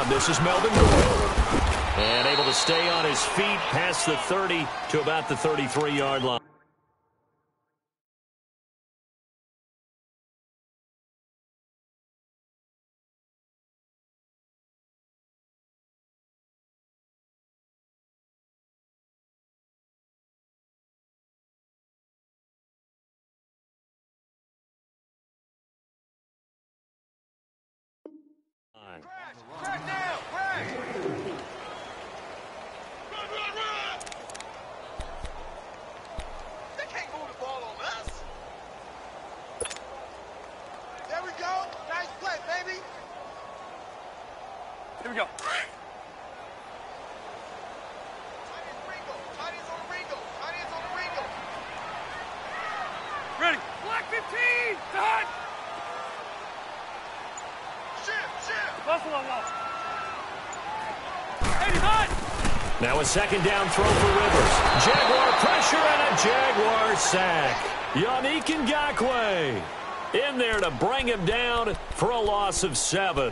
This is Melvin Gordon. And able to stay on his feet past the 30 to about the 33-yard line. Crash now! Crash! Run! They can't move the ball on us. There we go. Nice play, baby. Here we go. Tiny's on the Ringo. Ready. Black 15. Done. Buffalo wall. Now a second down throw for Rivers. Jaguar pressure and a Jaguar sack. Yannick Ngakoue in there to bring him down for a loss of 7.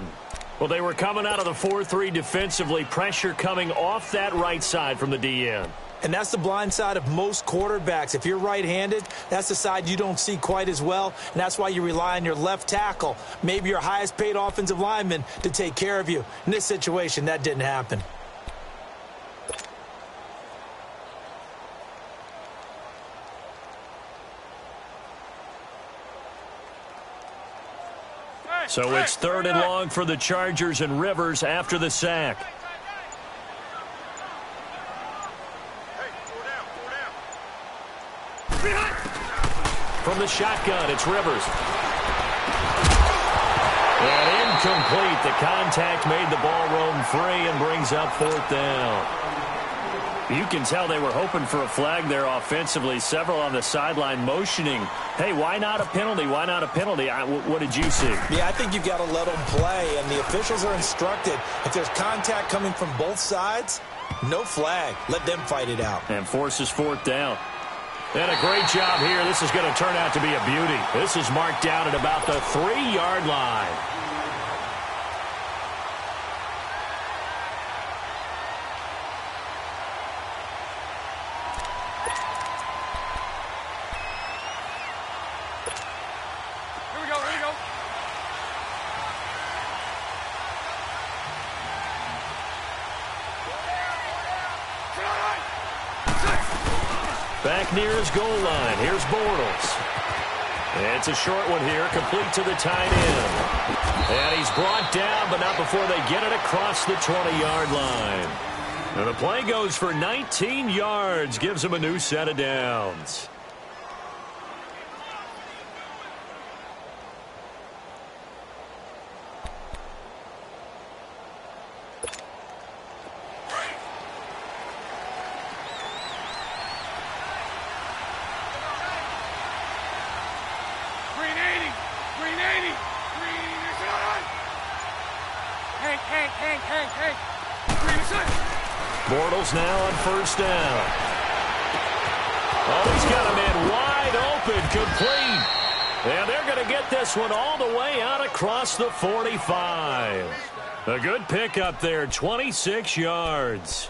Well, they were coming out of the 4-3 defensively. Pressure coming off that right side from the DN. And that's the blind side of most quarterbacks. If you're right-handed, that's the side you don't see quite as well, and that's why you rely on your left tackle, maybe your highest-paid offensive lineman, to take care of you. In this situation, that didn't happen. So it's 3rd and long for the Chargers and Rivers after the sack. From the shotgun, it's Rivers. And incomplete. The contact made the ball roam free and brings up 4th down. You can tell they were hoping for a flag there offensively. Several on the sideline motioning, hey, why not a penalty? Why not a penalty? What did you see? Yeah, I think you've got to let them play, and the officials are instructed. If there's contact coming from both sides, no flag. Let them fight it out. And forces 4th down. And a great job here. This is going to turn out to be a beauty. This is marked down at about the 3-yard line. Here we go. Back near his goal line. Here's Bortles. It's a short one here, complete to the tight end. And he's brought down, but not before they get it across the 20-yard line. And the play goes for 19 yards, gives him a new set of downs. Bortles now on 1st down. Oh, he's got a man wide open, complete. And they're going to get this one all the way out across the 45. A good pickup there, 26 yards.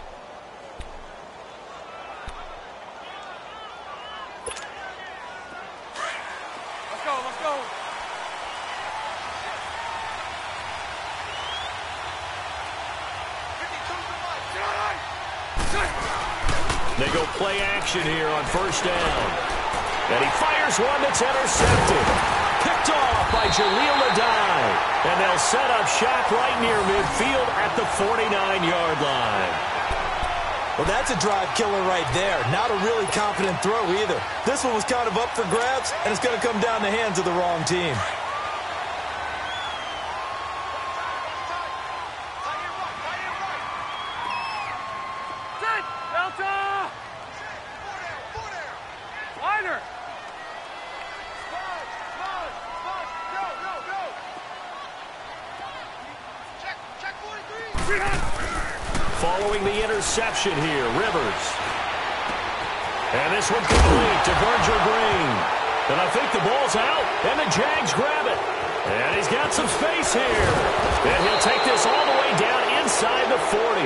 Let's go. They go play action here on 1st down. And he fires one that's intercepted. Picked off by Jaleel Adai. And they'll set up shop right near midfield at the 49-yard line. Well, that's a drive killer right there. Not a really confident throw either. This one was kind of up for grabs, and it's going to come down the hands of the wrong team. Following the interception here, Rivers. And this one complete to Virgil Green. And I think the ball's out, and the Jags grab it. And he's got some space here. And he'll take this all the way down inside the 40.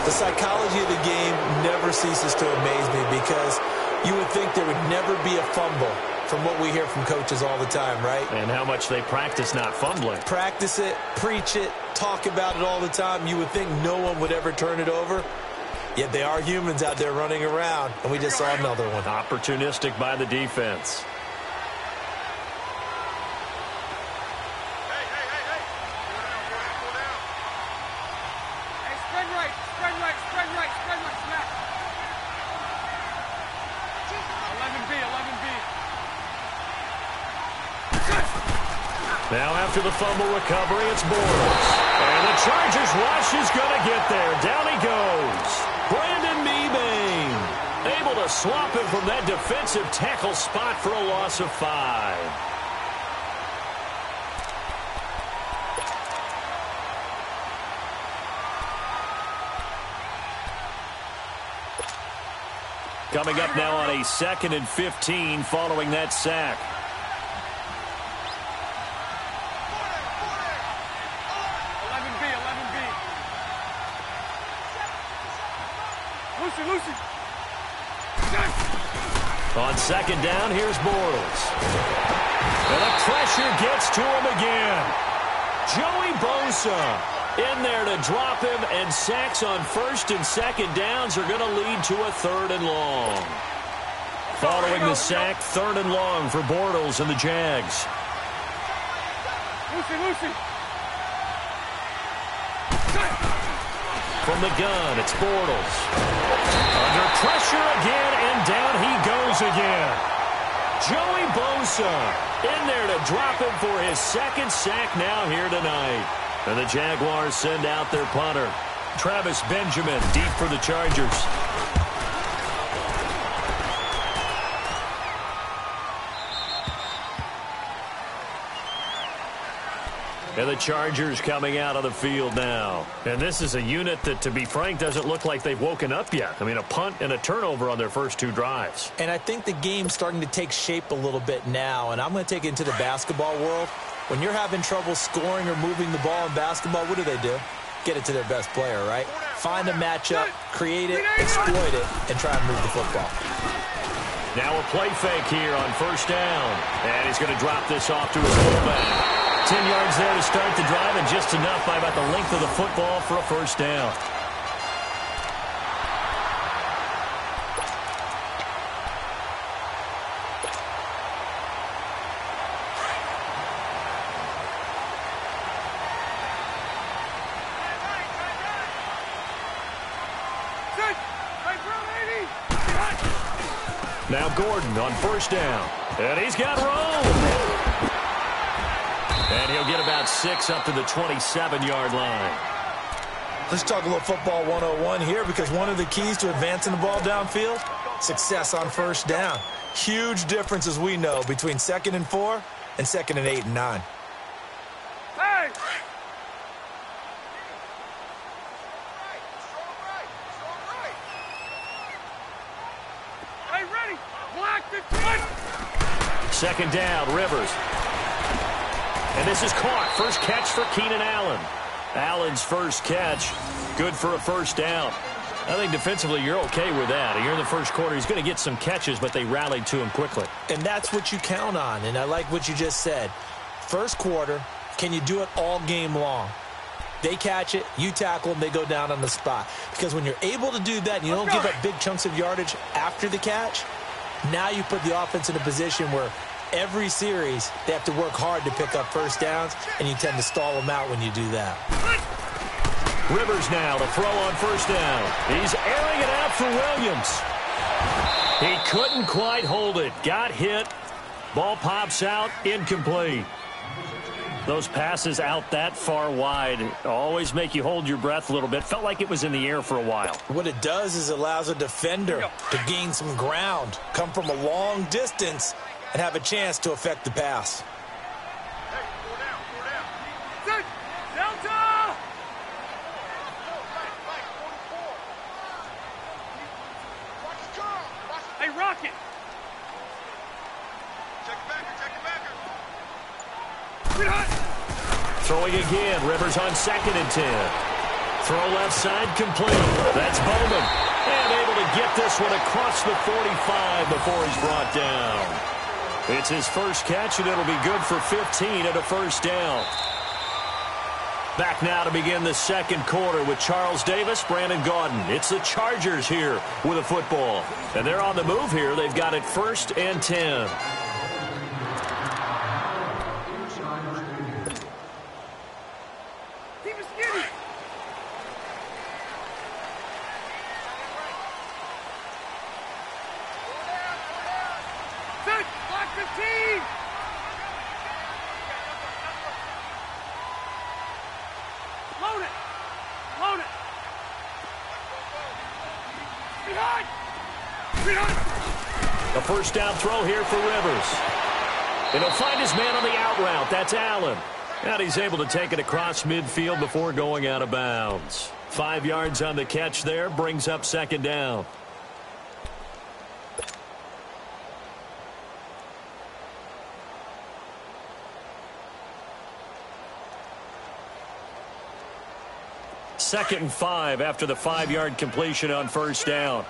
The psychology of the game never ceases to amaze me because you would think there would never be a fumble from what we hear from coaches all the time, right? And how much they practice not fumbling. Practice it, preach it, talk about it all the time. You would think no one would ever turn it over. Yet they are humans out there running around, and we just saw another one. Opportunistic by the defense. Now after the fumble recovery, it's Bortles. And the Chargers rush is going to get there. Down he goes. Brandon Mebane able to swap him from that defensive tackle spot for a loss of 5. Coming up now on a 2nd and 15 following that sack. On 2nd down, here's Bortles. And the pressure gets to him again. Joey Bosa in there to drop him, and sacks on 1st and 2nd downs are going to lead to a 3rd and long. Following the sack, 3rd and long for Bortles and the Jags. From the gun, it's Bortles. Under pressure again, and down he goes again. Joey Bosa in there to drop him for his 2nd sack now here tonight. And the Jaguars send out their punter. Travis Benjamin deep for the Chargers. And the Chargers coming out of the field now. And this is a unit that, to be frank, doesn't look like they've woken up yet. I mean, a punt and a turnover on their first 2 drives. And I think the game's starting to take shape a little bit now. And I'm going to take it into the basketball world. When you're having trouble scoring or moving the ball in basketball, what do? Get it to their best player, right? Find a matchup, create it, exploit it, and try and move the football. Now a play fake here on 1st down. And he's going to drop this off to his fullback. 10 yards there to start the drive, and just enough by about the length of the football for a 1st down. Now Gordon on 1st down. And he's got room. And he'll get about 6 up to the 27-yard line. Let's talk a little football 101 here, because one of the keys to advancing the ball downfield, success on 1st down. Huge difference, as we know, between 2nd and 4 and 2nd and 8 and 9. Hey! Hey, ready! Black 15! 2nd down, Rivers. And this is caught. First catch for Keenan Allen. Allen's first catch, good for a 1st down. I think defensively you're okay with that. Here in the first quarter, he's going to get some catches, but they rallied to him quickly. And that's what you count on, and I like what you just said. First quarter, can you do it all game long? They catch it, you tackle them, they go down on the spot. Because when you're able to do that and you don't give up big chunks of yardage after the catch, now you put the offense in a position where every series, they have to work hard to pick up 1st downs, and you tend to stall them out when you do that. Rivers now to throw on 1st down. He's airing it out for Williams. He couldn't quite hold it. Got hit. Ball pops out. Incomplete. Those passes out that far wide always make you hold your breath a little bit. Felt like it was in the air for a while. What it does is it allows a defender to gain some ground, come from a long distance, and have a chance to affect the pass. Hey, go down. Delta! Hey, Rocket! Check it back. Throwing again. Rivers on 2nd and 10. Throw left side complete. That's Bowman. And able to get this one across the 45 before he's brought down. It's his first catch, and it'll be good for 15 and a first down. Back now to begin the second quarter with Charles Davis, Brandon Gaudin. It's the Chargers here with a football. And they're on the move here. They've got it 1st and 10. A first down throw here for Rivers. And he'll find his man on the out route. That's Allen. And he's able to take it across midfield before going out of bounds. 5 yards on the catch there. Brings up 2nd down. Second and 5 after the 5-yard completion on first down.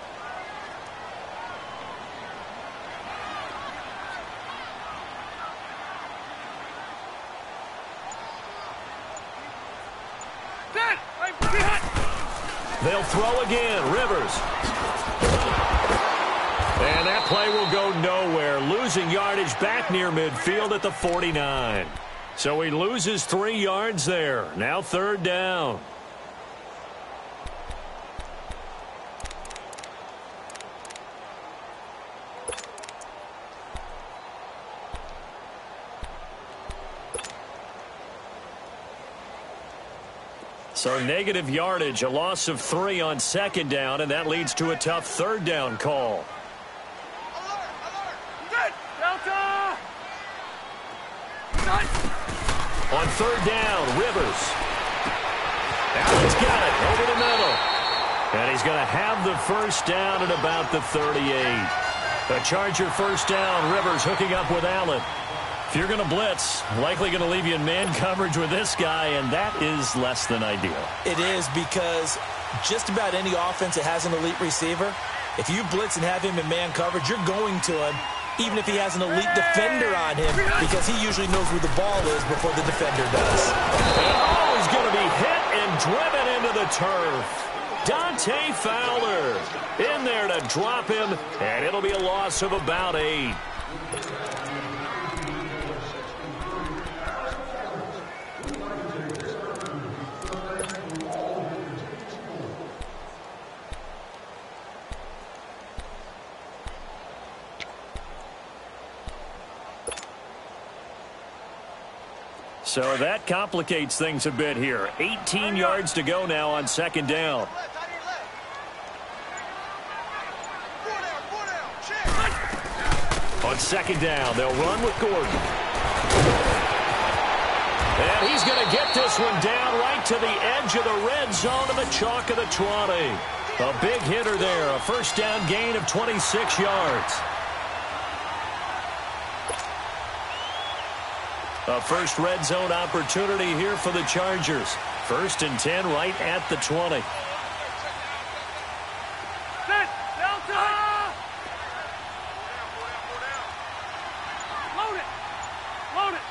They'll throw again. Rivers. And that play will go nowhere. Losing yardage back near midfield at the 49. So he loses 3 yards there. Now 3rd down. So negative yardage, a loss of 3 on 2nd down, and that leads to a tough 3rd down call. Delta! On 3rd down, Rivers. Allen's got it over the middle. And he's going to have the first down at about the 38. A Charger first down, Rivers hooking up with Allen. If you're going to blitz, likely going to leave you in man coverage with this guy, and that is less than ideal. It is, because just about any offense that has an elite receiver, if you blitz and have him in man coverage, you're going to him, even if he has an elite defender on him, because he usually knows where the ball is before the defender does. And always going to be hit and driven into the turf. Dante Fowler in there to drop him, and it'll be a loss of about 8. So that complicates things a bit here. 18 yards to go now on 2nd down. On 2nd down, they'll run with Gordon. And he's going to get this one down right to the edge of the red zone of the chalk of the 20. A big hitter there, a first down gain of 26 yards. A first red zone opportunity here for the Chargers. 1st and 10 right at the 20. Delta! Load it! Load it!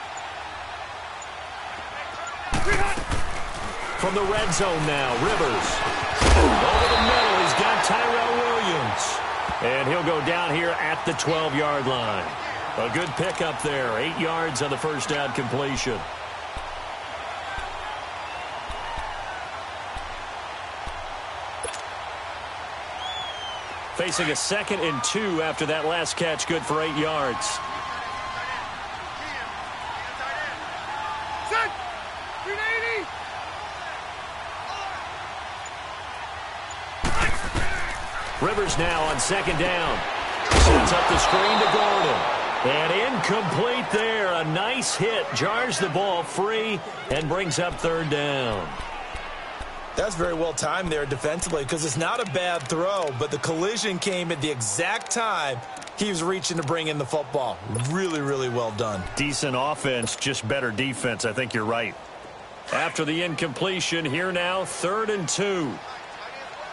From the red zone now, Rivers. Over the middle, he's got Tyrell Williams. And he'll go down here at the 12-yard line. A good pickup there. 8 yards on the first down completion. Facing a 2nd and 2 after that last catch. Good for 8 yards. Set! 380! Rivers now on 2nd down. Sets up the screen to Gordon. And incomplete there. A nice hit. Jars the ball free and brings up 3rd down. That's very well timed there defensively, because it's not a bad throw, but the collision came at the exact time He was reaching to bring in the football. Really, really well done. Decent offense, just better defense. I think you're right. After the incompletion, here now, 3rd and 2.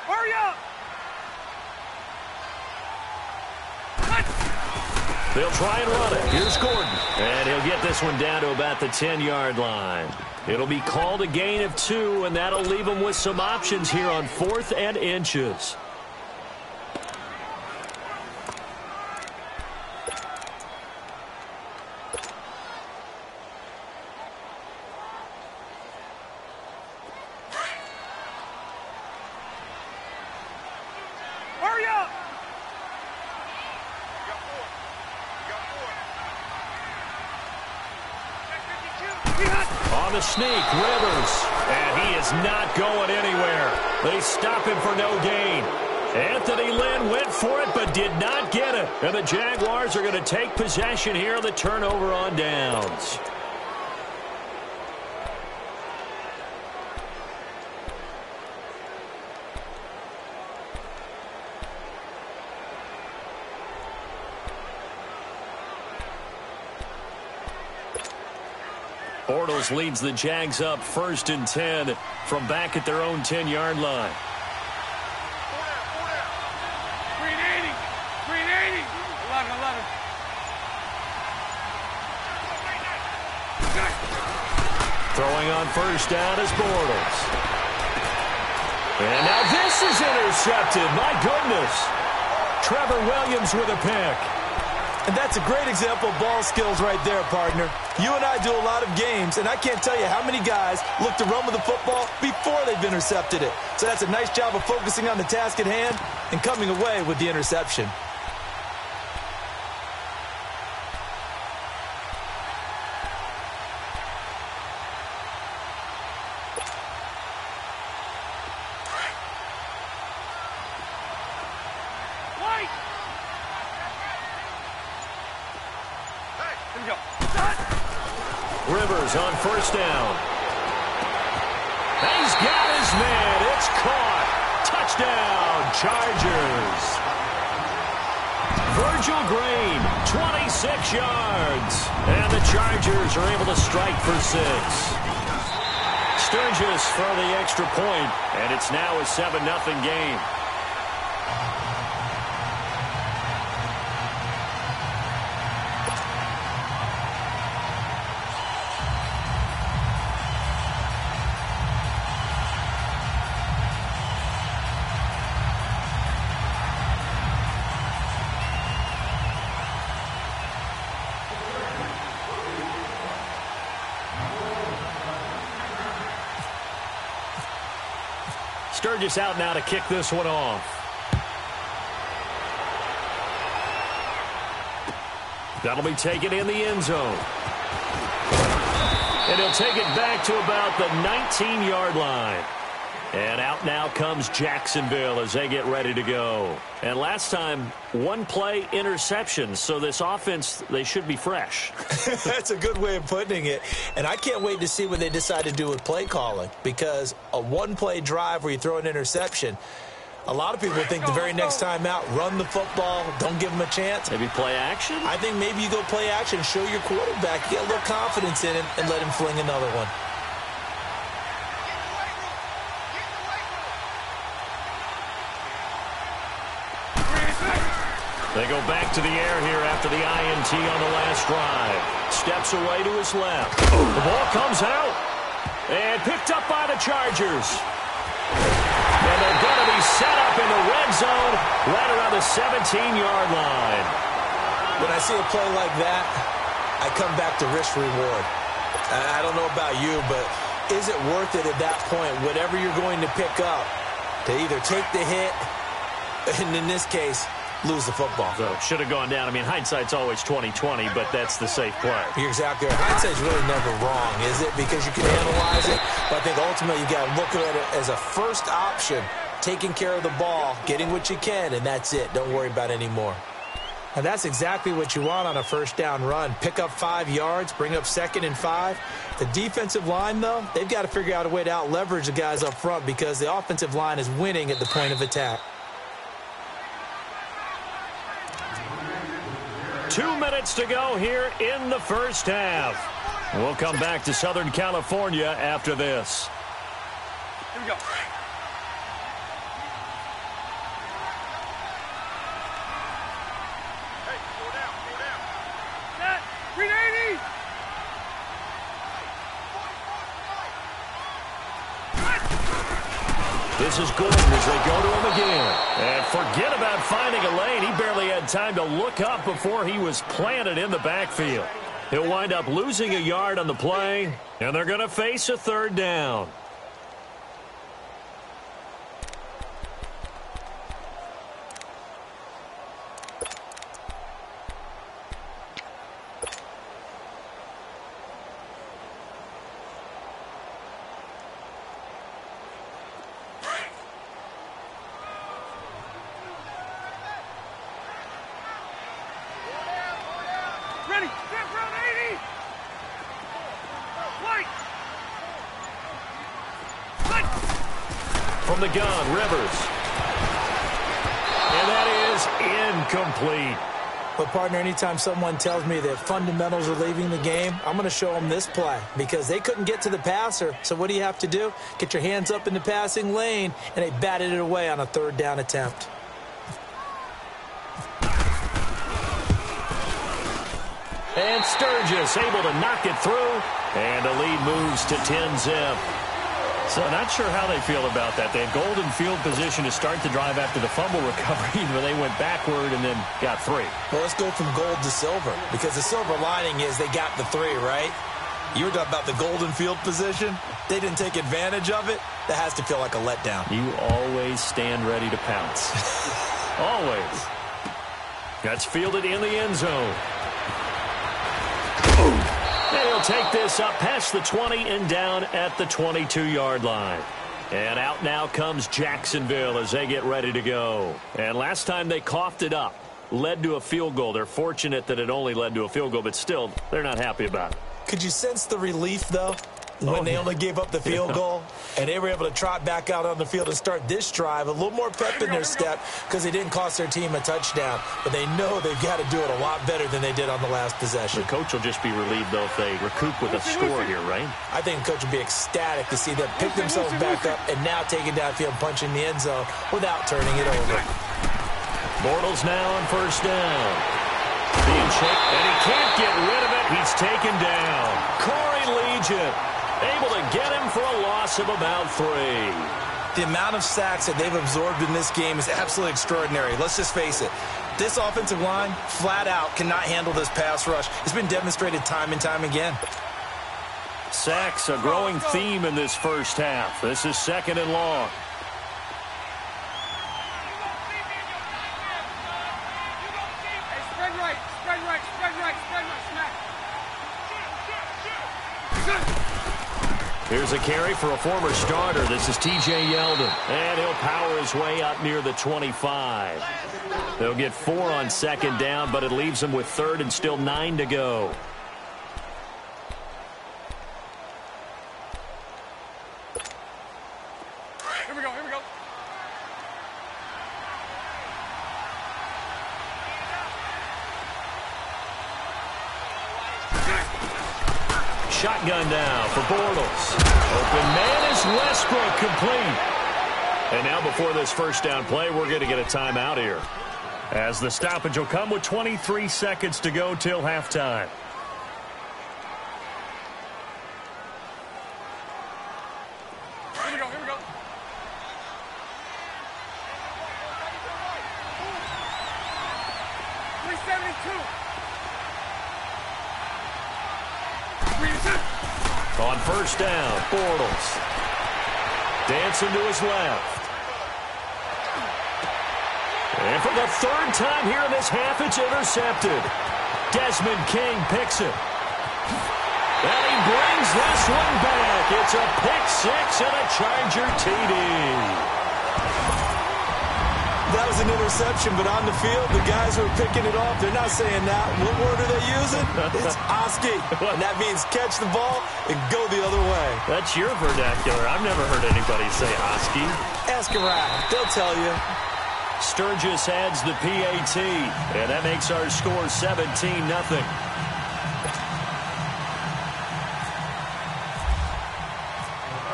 Hurry up! They'll try and run it. Here's Gordon. And he'll get this one down to about the 10-yard line. It'll be called a gain of 2, and that'll leave them with some options here on 4th and inches. Hurry up! On the sneak, Rivers. And he is not going anywhere. They stop him for no gain. Anthony Lynn went for it but did not get it. And the Jaguars are going to take possession here on the turnover on downs. Bortles leads the Jags up 1st and 10 from back at their own 10-yard line. 380! 380! 11. Throwing on 1st down is Bortles. And now this is intercepted. My goodness. Trevor Williams with a pick. And that's a great example of ball skills right there, partner. You and I do a lot of games, and I can't tell you how many guys look to run with the football before they've intercepted it. So that's a nice job of focusing on the task at hand and coming away with the interception. Rivers on 1st down. He's got his man. It's caught. Touchdown, Chargers. Virgil Green, 26 yards. And the Chargers are able to strike for 6. Sturgis for the extra point, and it's now a 7-0 game. Sturgis out now to kick this one off. That'll be taken in the end zone. And he'll take it back to about the 19-yard line. And out now comes Jacksonville as they get ready to go. And last time, 1-play interception. So this offense, they should be fresh. That's a good way of putting it. And I can't wait to see what they decide to do with play calling. Because a 1-play drive where you throw an interception, a lot of people think the very next time out, run the football, don't give them a chance. Maybe play action? I think maybe you go play action, show your quarterback, get a little confidence in him, and let him fling another one. They go back to the air here after the INT on the last drive. Steps away to his left. The ball comes out. And picked up by the Chargers. And they're going to be set up in the red zone right around the 17-yard line. When I see a play like that, I come back to risk reward. I don't know about you, but is it worth it at that point, whatever you're going to pick up, to either take the hit, and in this case, lose the football? So should have gone down. I mean, hindsight's always 20/20, but that's the safe play. You're exactly right. Hindsight's really never wrong, is it? Because you can analyze it, but I think ultimately you got to look at it as a first option, taking care of the ball, getting what you can, and that's it. Don't worry about any more. And that's exactly what you want on a first down run. Pick up 5 yards, bring up 2nd and 5. The defensive line, though, they've got to figure out a way to out-leverage the guys up front because the offensive line is winning at the point of attack. 2 minutes to go here in the first half. We'll come back to Southern California after this. Here we go. Hey, go down, go down. Set. 380. This is Gordon as they go to him again. And forget about finding a lane. He barely had time to look up before he was planted in the backfield. He'll wind up losing a yard on the play, and they're going to face a third down. Ready. Step round 80. White. Good. From the gun, Rivers. And that is incomplete. But, partner, anytime someone tells me that fundamentals are leaving the game, I'm going to show them this play because they couldn't get to the passer. So what do you have to do? Get your hands up in the passing lane, and they batted it away on a third down attempt. And Sturgis able to knock it through, and the lead moves to 10-zip. So not sure how they feel about that. They had golden field position to start the drive after the fumble recovery, but they went backward and then got 3. Well, let's go from gold to silver because the silver lining is they got the 3, right? You were talking about the golden field position. They didn't take advantage of it. That has to feel like a letdown. You always stand ready to pounce. Always. That's fielded in the end zone. And he'll take this up past the 20 and down at the 22-yard line. And out now comes Jacksonville as they get ready to go. And last time they coughed it up, led to a field goal. They're fortunate that it only led to a field goal, but still, they're not happy about it. Could you sense the relief, though, when they only gave up the field goal and they were able to trot back out on the field and start this drive? A little more pep in their step because they didn't cost their team a touchdown, but they know they've got to do it a lot better than they did on the last possession. The coach will just be relieved, though, if they recoup with a score here, right? I think the coach will be ecstatic to see them pick themselves back up and now take it downfield and punch in the end zone without turning it over. Bortles now on first down. Being checked, and he can't get rid of it. He's taken down. Corey Legion able to get him for a loss of about 3. The amount of sacks that they've absorbed in this game is absolutely extraordinary. Let's just face it. This offensive line, flat out, cannot handle this pass rush. It's been demonstrated time and time again. Sacks, a growing theme in this first half. This is 2nd and long. Spread right, spread right, spread right, spread right, smack. Here's a carry for a former starter. This is T.J. Yeldon. And he'll power his way up near the 25. They'll get 4 on 2nd down, but it leaves them with 3rd and still 9 to go. Here we go, here we go. Shotgun down for Bortles. Open man is Westbrook, complete. And now before this first down play, we're going to get a timeout here, as the stoppage will come with 23 seconds to go till halftime. Here we go, here we go. On first down, Bortles. Dancing to his left. And for the 3rd time here in this half, it's intercepted. Desmond King picks it. And he brings this one back. It's a pick 6 and a Charger TD. That was an interception, but on the field, the guys who are picking it off, they're not saying that. What word are they using? It's Oski. And that means catch the ball and go the other way. That's your vernacular. I've never heard anybody say Oski. Ask around. They'll tell you. Sturgis adds the PAT, and that makes our score 17-0.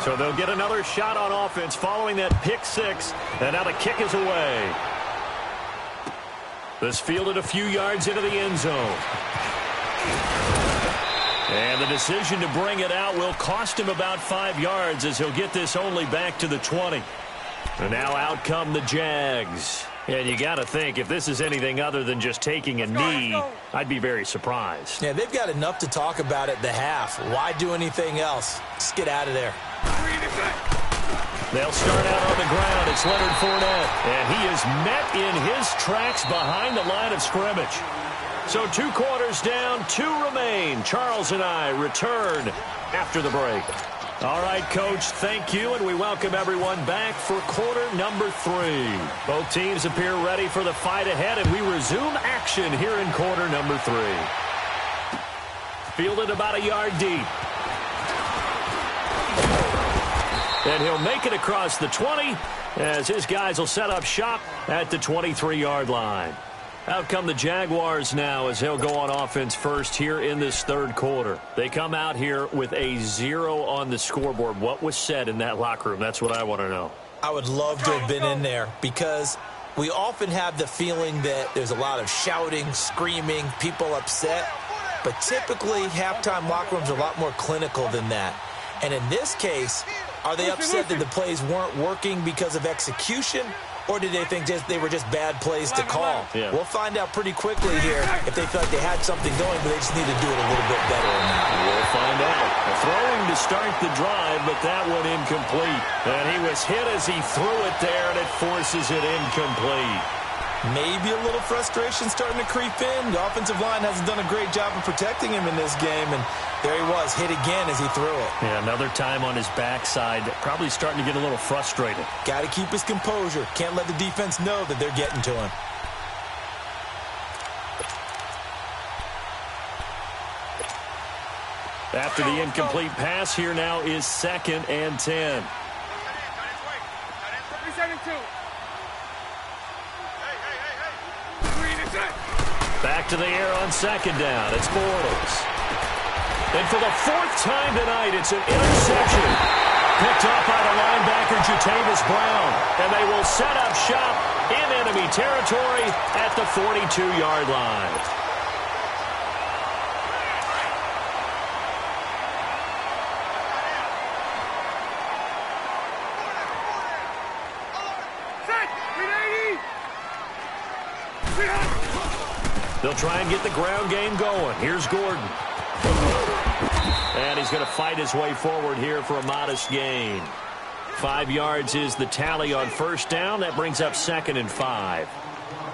So they'll get another shot on offense following that pick six, and now the kick is away. This fielded a few yards into the end zone. And the decision to bring it out will cost him about 5 yards as he'll get this only back to the 20. And now out come the Jags. And you got to think, if this is anything other than just taking a knee, I'd be very surprised. Yeah, they've got enough to talk about at the half. Why do anything else? Just get out of there. They'll start out on the ground. It's Leonard Fournette. And he is met in his tracks behind the line of scrimmage. So 2 quarters down, 2 remain. Charles and I return after the break. All right, Coach, thank you, and we welcome everyone back for quarter number 3. Both teams appear ready for the fight ahead, and we resume action here in quarter number 3. Fielded about a yard deep. And he'll make it across the 20 as his guys will set up shop at the 23-yard line. Out come the Jaguars now as they'll go on offense first here in this third quarter. They come out here with a 0 on the scoreboard. What was said in that locker room? That's what I want to know. I would love to have been in there because we often have the feeling that there's a lot of shouting, screaming, people upset. But typically, halftime locker rooms are a lot more clinical than that. And in this case, are they upset that the plays weren't working because of execution? Or did they think they were just bad plays to call? Yeah. We'll find out pretty quickly here if they felt like they had something going, but they just need to do it a little bit better than that. We'll find out. Throwing to start the drive, but that one incomplete. And he was hit as he threw it there, and it forces it incomplete. Maybe a little frustration starting to creep in. The offensive line hasn't done a great job of protecting him in this game, and there he was, hit again as he threw it. Yeah, another time on his backside, probably starting to get a little frustrated. Got to keep his composure. Can't let the defense know that they're getting to him. After the incomplete pass, here now is 2nd and 10. 3-7-2. Back to the air on 2nd down. It's Bortles. And for the 4th time tonight, it's an interception. Picked off by the linebacker, Jatavis Brown. And they will set up shop in enemy territory at the 42-yard line. They'll try and get the ground game going. Here's Gordon. And he's going to fight his way forward here for a modest gain. 5 yards is the tally on 1st down. That brings up 2nd and 5.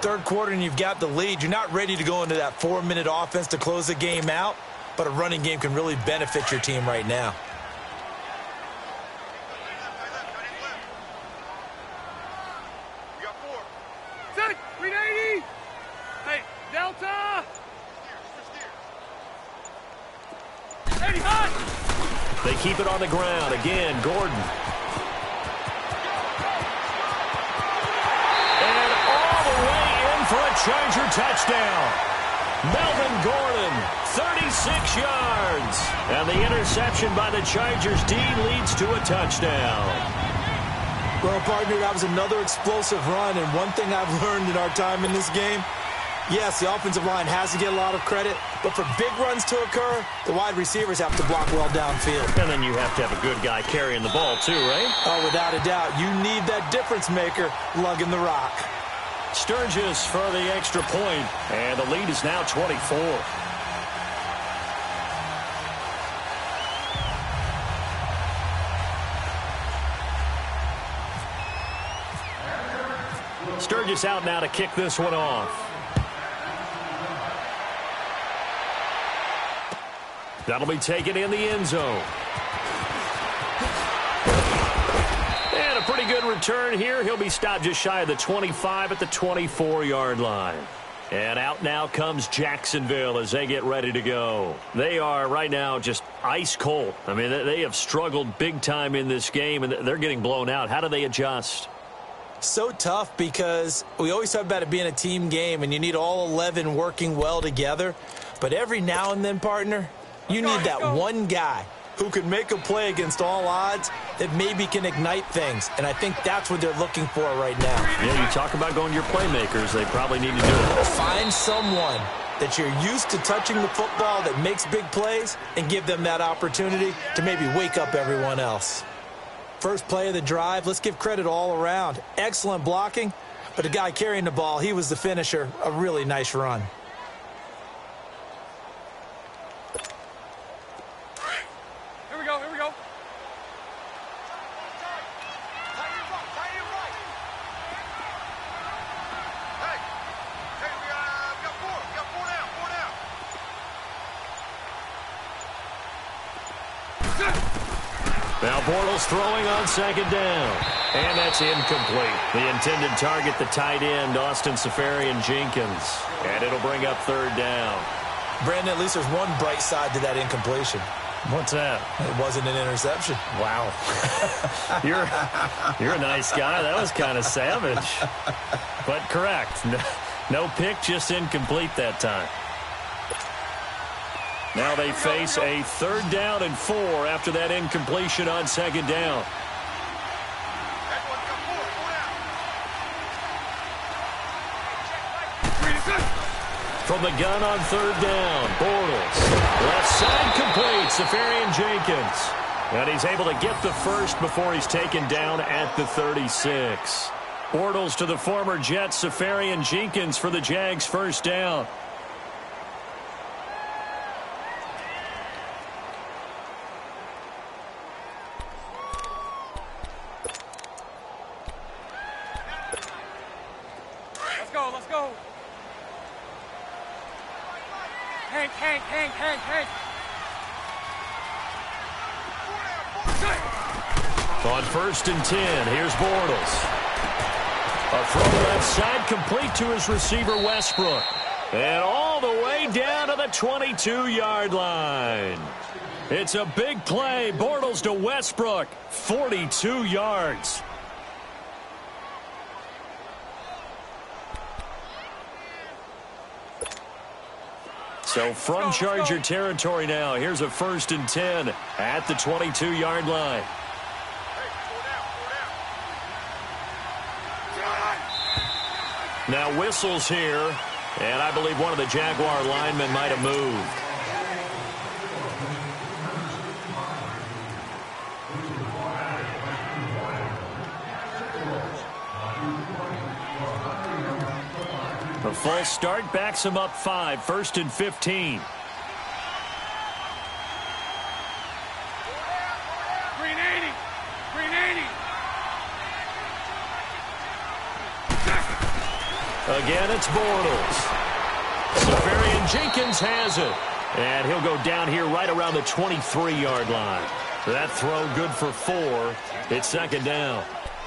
Third quarter and you've got the lead. You're not ready to go into that 4-minute offense to close the game out, but a running game can really benefit your team right now. Set, 380. Hey, Delta. 80 hot. They keep it on the ground. Again, Gordon. And all the way in for a Charger touchdown. Melvin Gordon, 36 yards. And the interception by the Chargers D leads to a touchdown. Well, partner, that was another explosive run, and one thing I've learned in our time in this game, yes, the offensive line has to get a lot of credit, but for big runs to occur, the wide receivers have to block well downfield. And then you have to have a good guy carrying the ball too, right? Oh, without a doubt. You need that difference maker lugging the rock. Sturgis for the extra point, and the lead is now 24. Sturgis out now to kick this one off. That'll be taken in the end zone. And a pretty good return here. He'll be stopped just shy of the 25 at the 24-yard line. And out now comes Jacksonville as they get ready to go. They are right now just ice cold. I mean, they have struggled big time in this game, and they're getting blown out. How do they adjust? So tough because we always talk about it being a team game and you need all 11 working well together. But every now and then, partner, you need that one guy who can make a play against all odds that maybe can ignite things. And I think that's what they're looking for right now. Yeah, you talk about going to your playmakers. They probably need to do it. Find someone that you're used to touching the football that makes big plays and give them that opportunity to maybe wake up everyone else. First play of the drive, let's give credit all around. Excellent blocking, but the guy carrying the ball, he was the finisher. A really nice run. Here we go, here we go. Now Bortles throwing on second down. And that's incomplete. The intended target, the tight end, Austin Seferian-Jenkins. And it'll bring up third down. Brandon, at least there's one bright side to that incompletion. What's that? It wasn't an interception. Wow. You're a nice guy. That was kind of savage. But correct. No pick, just incomplete that time. Now they face a 3rd down and 4 after that incompletion on second down. From the gun on 3rd down, Bortles. Left side complete, Seferian-Jenkins. And he's able to get the first before he's taken down at the 36. Bortles to the former Jet, Seferian-Jenkins for the Jags' first down. Let's go. Hank. On 1st and 10, here's Bortles. A throw left side complete to his receiver, Westbrook. And all the way down to the 22-yard line. It's a big play. Bortles to Westbrook, 42 yards. So from Charger territory now, here's a 1st and 10 at the 22-yard line. Now whistles here, and I believe one of the Jaguar linemen might have moved. A false start backs him up 5, 1st and 15. Green 80. Again, it's Bortles. Seferian-Jenkins has it. And he'll go down here right around the 23-yard line. That throw good for 4. It's 2nd down.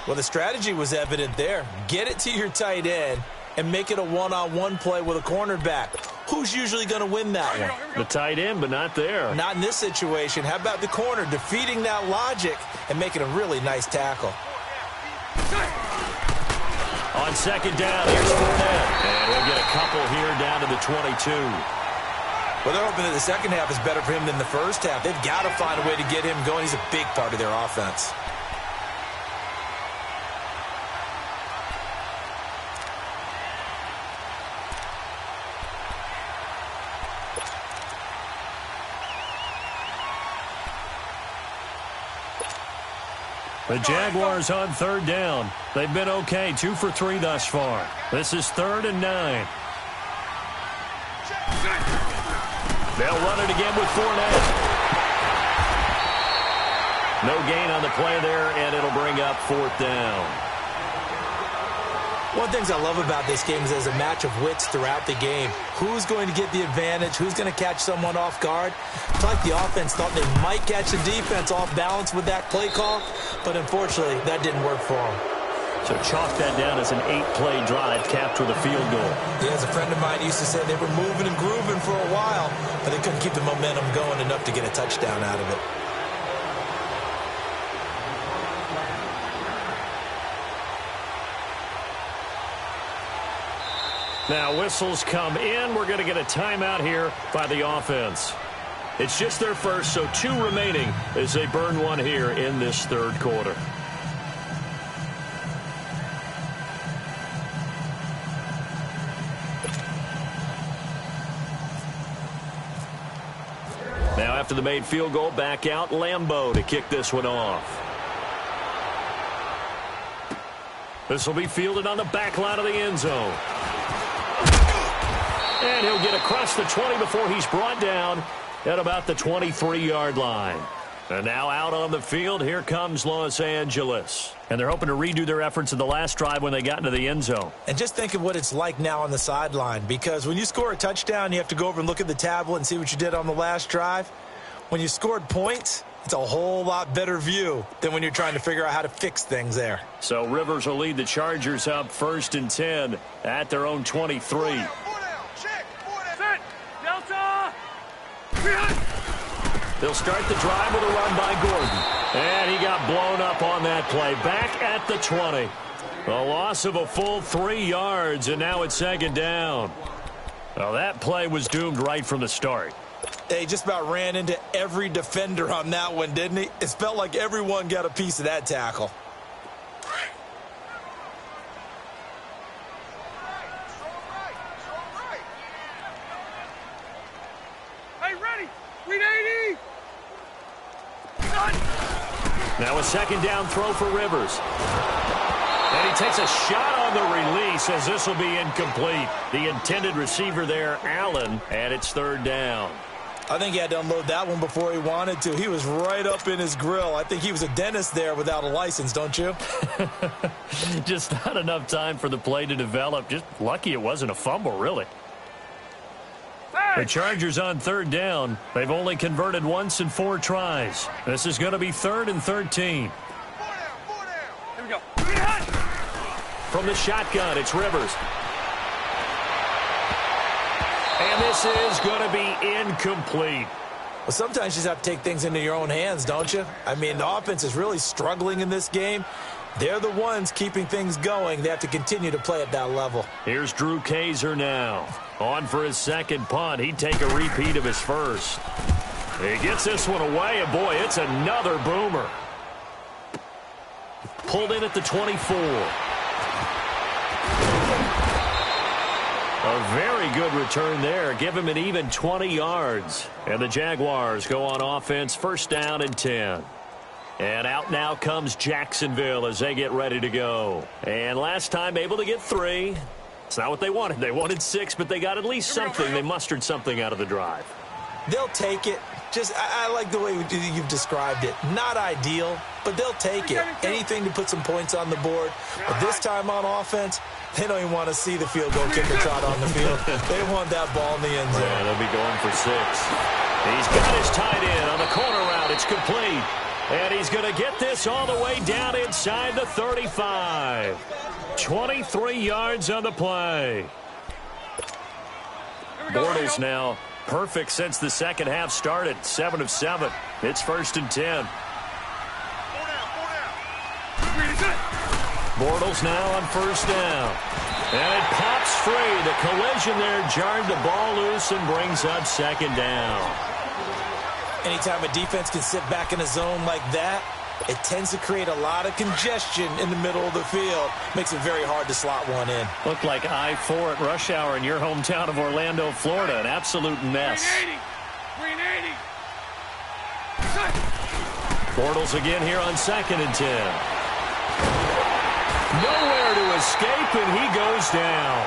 Well, the strategy was evident there. Get it to your tight end and make it a one-on-one play with a cornerback. Who's usually going to win that one? The tight end, but not there. Not in this situation. How about the corner defeating that logic and making a really nice tackle? On 2nd down, here's Fournette. And he'll get a couple here down to the 22. Well, they're hoping that the second half is better for him than the first half. They've got to find a way to get him going. He's a big part of their offense. The Jaguars on 3rd down. They've been okay, 2 for 3 thus far. This is 3rd and 9. They'll run it again with Fournette. No gain on the play there, and it'll bring up 4th down. One of the things I love about this game is there's a match of wits throughout the game. Who's going to get the advantage? Who's going to catch someone off guard? It's like the offense thought they might catch the defense off balance with that play call, but unfortunately, that didn't work for them. So chalk that down as an 8-play drive capped with a field goal. Yeah, as a friend of mine used to say, they were moving and grooving for a while, but they couldn't keep the momentum going enough to get a touchdown out of it. Now whistles come in. We're going to get a timeout here by the offense. It's just their first, so 2 remaining as they burn one here in this third quarter. Now after the made field goal, back out Lambeau to kick this one off. This will be fielded on the back line of the end zone. And he'll get across the 20 before he's brought down at about the 23-yard line. And now out on the field, here comes Los Angeles. And they're hoping to redo their efforts in the last drive when they got into the end zone. And just think of what it's like now on the sideline, because when you score a touchdown, you have to go over and look at the tablet and see what you did on the last drive. When you scored points, it's a whole lot better view than when you're trying to figure out how to fix things there. So Rivers will lead the Chargers up 1st and 10 at their own 23. They'll start the drive with a run by Gordon. And he got blown up on that play. Back at the 20. A loss of a full 3 yards, and now it's 2nd down. Well, that play was doomed right from the start. He just about ran into every defender on that one, didn't he? It felt like everyone got a piece of that tackle. Hey, ready. 380. Now a 2nd down throw for Rivers. And he takes a shot on the release as this will be incomplete. The intended receiver there, Allen, and it's 3rd down. I think he had to unload that one before he wanted to. He was right up in his grill. I think he was a dentist there without a license, don't you? Just not enough time for the play to develop. Just lucky it wasn't a fumble, really. The Chargers on 3rd down. They've only converted once in 4 tries. This is going to be 3rd and 13. Here we go. From the shotgun, it's Rivers. And this is going to be incomplete. Well, sometimes you just have to take things into your own hands, don't you? I mean, the offense is really struggling in this game. They're the ones keeping things going. They have to continue to play at that level. Here's Drew Kaiser now. On for his 2nd punt. He'd take a repeat of his first. He gets this one away, and boy, it's another boomer. Pulled in at the 24. A very good return there. Give him an even 20 yards. And the Jaguars go on offense, 1st down and 10. And out now comes Jacksonville as they get ready to go. And last time able to get 3. It's not what they wanted. They wanted 6, but they got at least something. They mustered something out of the drive. They'll take it. Just, I like the way you've described it. Not ideal, but they'll take it. Anything to put some points on the board. But this time on offense, they don't even want to see the field goal kicker trot on the field. They want that ball in the end zone. Yeah, they'll be going for 6. He's got his tight end on the corner route. It's complete. And he's going to get this all the way down inside the 35. 23 yards on the play. Bortles now perfect since the 2nd half started. 7 of 7. It's 1st and 10. Bortles now on 1st down. And it pops free. The collision there jarred the ball loose and brings up 2nd down. Anytime a defense can sit back in a zone like that, it tends to create a lot of congestion in the middle of the field. Makes it very hard to slot one in. Looked like I-4 at rush hour in your hometown of Orlando, Florida. An absolute mess. 380. Bortles again here on 2nd and 10. Nowhere to escape, and he goes down.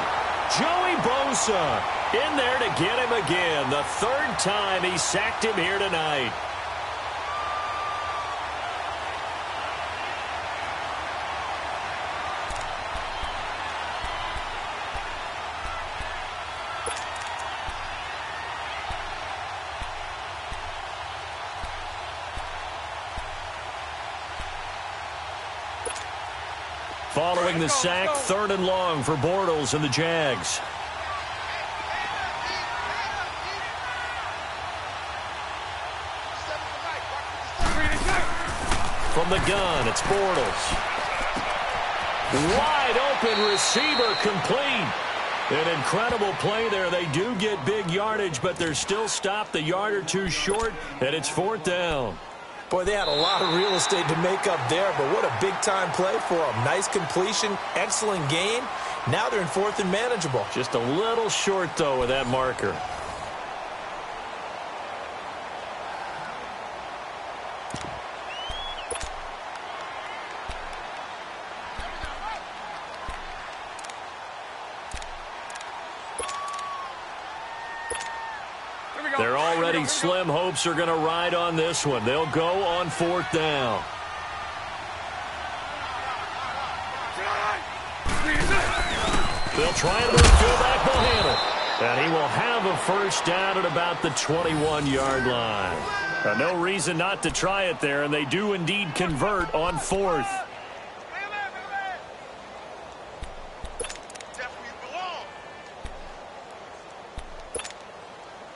Joey Bosa in there to get him again. The 3rd time he sacked him here tonight. Following the sack, 3rd and long for Bortles and the Jags. From the gun, it's Bortles. Wide open receiver complete. An incredible play there. They do get big yardage, but they're still stopped a yard or two short, and it's 4th down. Boy, they had a lot of real estate to make up there, but what a big-time play for them. Nice completion, excellent gain. Now they're in 4th and manageable. Just a little short, though, with that marker. They're already slim hopes are going to ride on this one. They'll go on 4th down. They'll try and move Philback Bohannon. And he will have a first down at about the 21-yard line. No reason not to try it there, and they do indeed convert on 4th.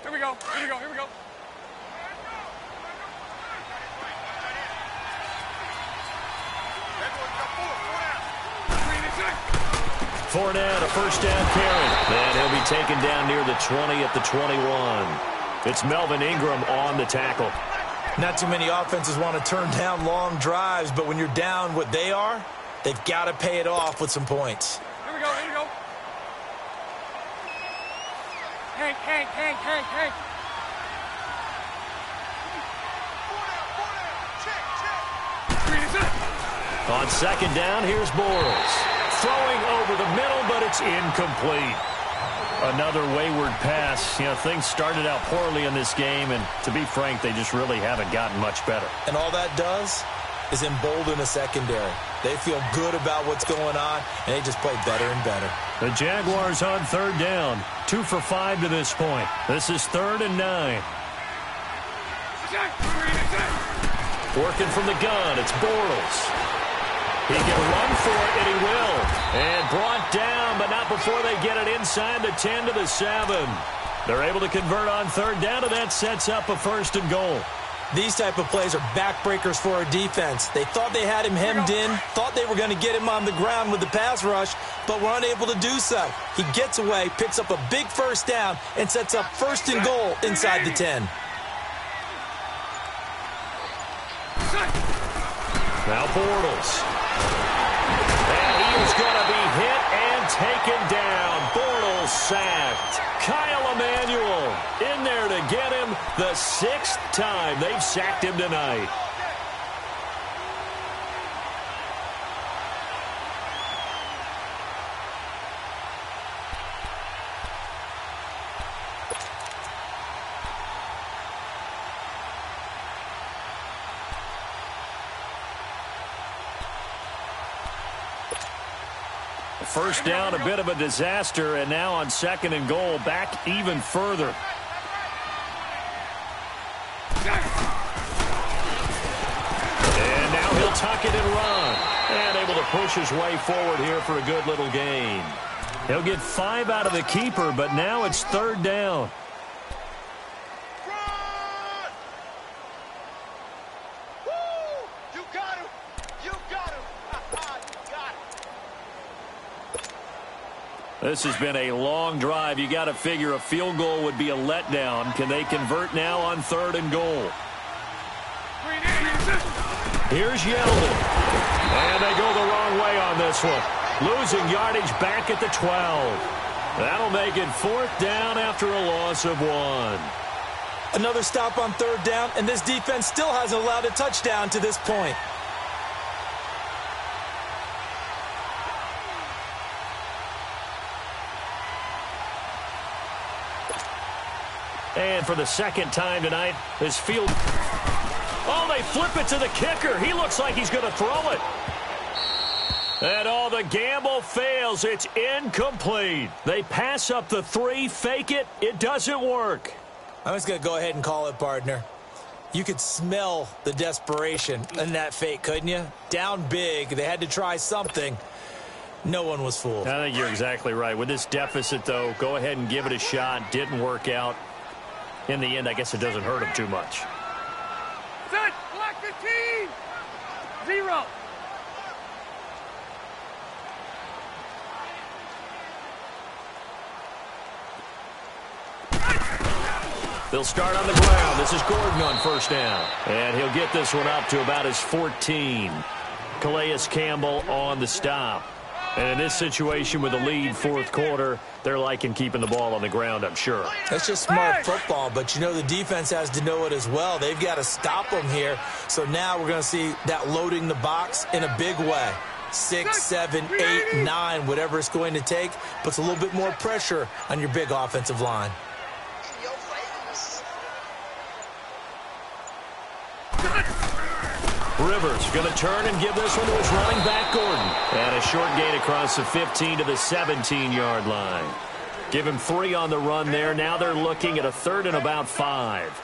Here we go. Fournette, a first down carry. And he'll be taken down near the 20 at the 21. It's Melvin Ingram on the tackle. Not too many offenses want to turn down long drives, but when you're down what they are, they've got to pay it off with some points. Here we go. Hank. On 2nd down, here's Bortles. Throwing over the middle, but it's incomplete. Another wayward pass. You know, things started out poorly in this game, and to be frank, they just really haven't gotten much better. And all that does is embolden a secondary. They feel good about what's going on, and they just play better and better. The Jaguars on 3rd down. 2 for 5 to this point. This is 3rd and 9. Working from the gun, it's Bortles. He can run for it, and he will. And brought down, but not before they get it inside the 10 to the 7. They're able to convert on 3rd down, and that sets up a 1st and goal. These type of plays are backbreakers for a defense. They thought they had him hemmed in, thought they were going to get him on the ground with the pass rush, but were unable to do so. He gets away, picks up a big 1st down, and sets up 1st and goal inside the 10. Now Bortles. And he is going to be hit and taken down. Bortles sacked. Kyle Emanuel in there to get him the 6th time they've sacked him tonight. First down, a bit of a disaster, and now on 2nd and goal, back even further. And now he'll tuck it and run. And able to push his way forward here for a good little gain. He'll get 5 out of the keeper, but now it's 3rd down. This has been a long drive. You got to figure a field goal would be a letdown. Can they convert now on 3rd and goal? Here's Yeldon. And they go the wrong way on this one. Losing yardage back at the 12. That'll make it 4th down after a loss of 1. Another stop on 3rd down, and this defense still hasn't allowed a touchdown to this point. And for the 2nd time tonight, this field... Oh, they flip it to the kicker. He looks like he's going to throw it. And all the gamble fails. It's incomplete. They pass up the 3, fake it. It doesn't work. I'm just going to go ahead and call it, partner. You could smell the desperation in that fake, couldn't you? Down big. They had to try something. No one was fooled. I think you're exactly right. With this deficit, though, go ahead and give it a shot. Didn't work out. In the end, I guess it doesn't hurt him too much. Set, collect the team. 0. They'll start on the ground. This is Gordon on first down. And he'll get this one up to about his 14. Calais Campbell on the stop. And in this situation with a lead fourth quarter, they're liking keeping the ball on the ground, I'm sure. That's just smart football, but you know the defense has to know it as well. They've got to stop them here. So now we're going to see that loading the box in a big way. 6, 7, 8, 9, whatever it's going to take, puts a little bit more pressure on your big offensive line. Rivers going to turn and give this one to his running back, Gordon. And a short gain across the 15 to the 17-yard line. Give him 3 on the run there. Now they're looking at a 3rd and about 5.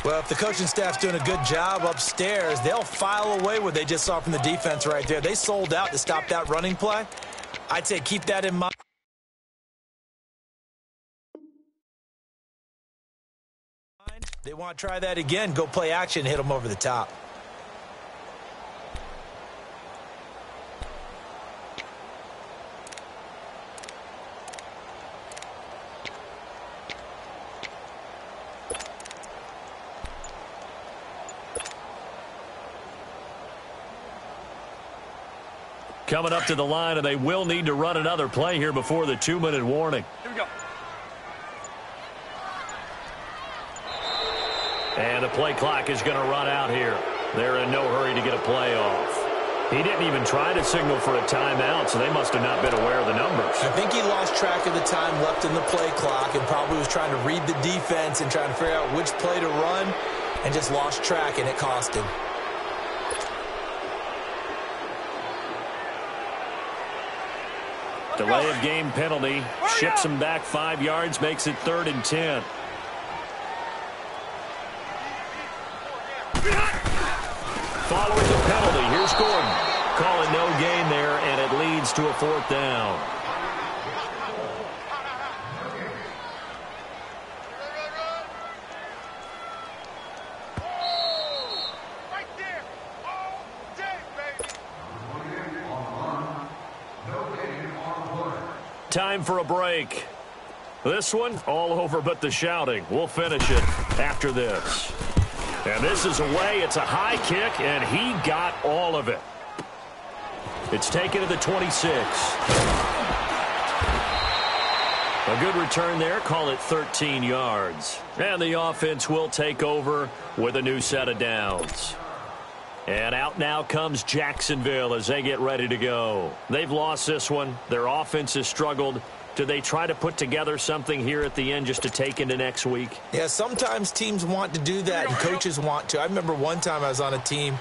Well, if the coaching staff's doing a good job upstairs, they'll file away what they just saw from the defense right there. They sold out to stop that running play. I'd say keep that in mind. They want to try that again. Go play action, hit them over the top. Coming up to the line, and they will need to run another play here before the 2-minute warning. Here we go. And the play clock is going to run out here. They're in no hurry to get a play off. He didn't even try to signal for a timeout, so they must have not been aware of the numbers. I think he lost track of the time left in the play clock and probably was trying to read the defense and trying to figure out which play to run and just lost track, and it cost him. Delay of game penalty. Ships him back 5 yards, makes it 3rd and 10. Following the penalty, here's Gordon. Calling no gain there, and it leads to a 4th down. Right there. All day, baby. Time for a break. This one, all over but the shouting. We'll finish it after this. And this is away. It's a high kick, and he got all of it. It's taken to the 26. A good return there. Call it 13 yards. And the offense will take over with a new set of downs. And out now comes Jacksonville as they get ready to go. They've lost this one. Their offense has struggled. Do they try to put together something here at the end just to take into next week? Yeah, sometimes teams want to do that and coaches want to. I remember one time I was on a team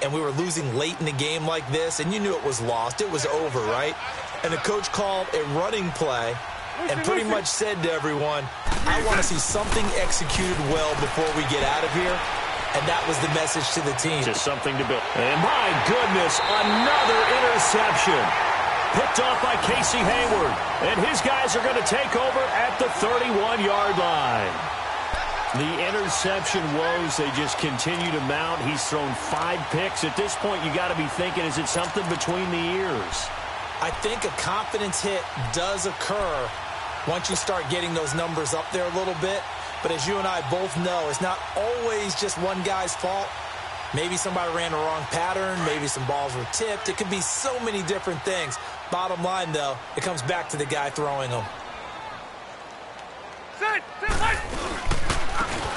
and we were losing late in the game like this, and you knew it was lost. It was over, right? And the coach called a running play and pretty much said to everyone, I want to see something executed well before we get out of here. And that was the message to the team. Just something to build. And my goodness, another interception. Picked off by Casey Hayward. And his guys are going to take over at the 31-yard line. The interception woes, they just continue to mount. He's thrown 5 picks. At this point, you got to be thinking, is it something between the ears? I think a confidence hit does occur once you start getting those numbers up there a little bit. But as you and I both know, it's not always just one guy's fault. Maybe somebody ran the wrong pattern. Maybe some balls were tipped. It could be so many different things. Bottom line, though, it comes back to the guy throwing them.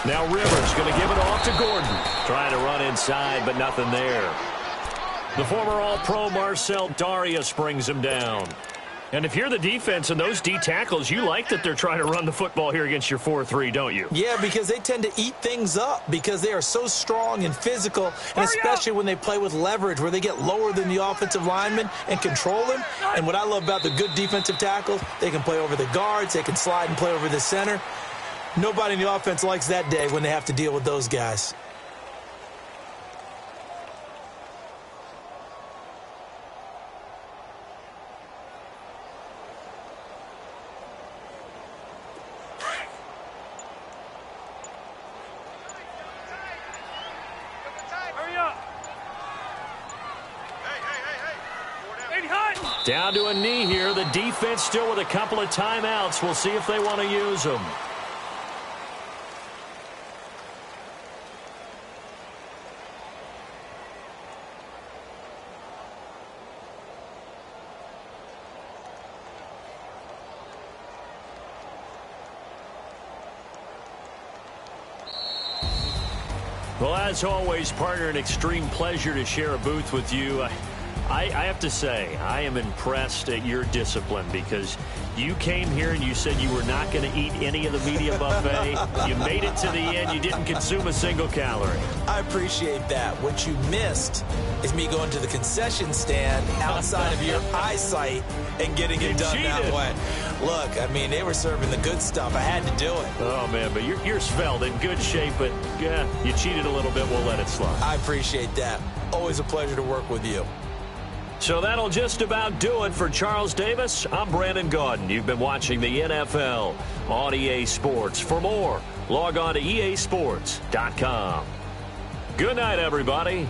Now Rivers going to give it off to Gordon. Trying to run inside, but nothing there. The former All-Pro Marcel Darius brings him down. And if you're the defense and those D tackles, you like that they're trying to run the football here against your 4-3, don't you? Yeah, because they tend to eat things up because they are so strong and physical, and especially when they play with leverage where they get lower than the offensive lineman and control him. And what I love about the good defensive tackles, they can play over the guards, they can slide and play over the center. Nobody in the offense likes that day when they have to deal with those guys. Down to a knee here. The defense still with a couple of timeouts. We'll see if they want to use them. Well, as always, partner, an extreme pleasure to share a booth with you. I have to say, I am impressed at your discipline because you came here and you said you were not going to eat any of the media buffet. You made it to the end. You didn't consume a single calorie. I appreciate that. What you missed is me going to the concession stand outside of your eyesight and getting it done that way. Look, I mean, they were serving the good stuff. I had to do it. Oh, man, but you're svelte, in good shape, but yeah, you cheated a little bit. We'll let it slide. I appreciate that. Always a pleasure to work with you. So that'll just about do it for Charles Davis. I'm Brandon Gaudin. You've been watching the NFL on EA Sports. For more, log on to easports.com. Good night, everybody.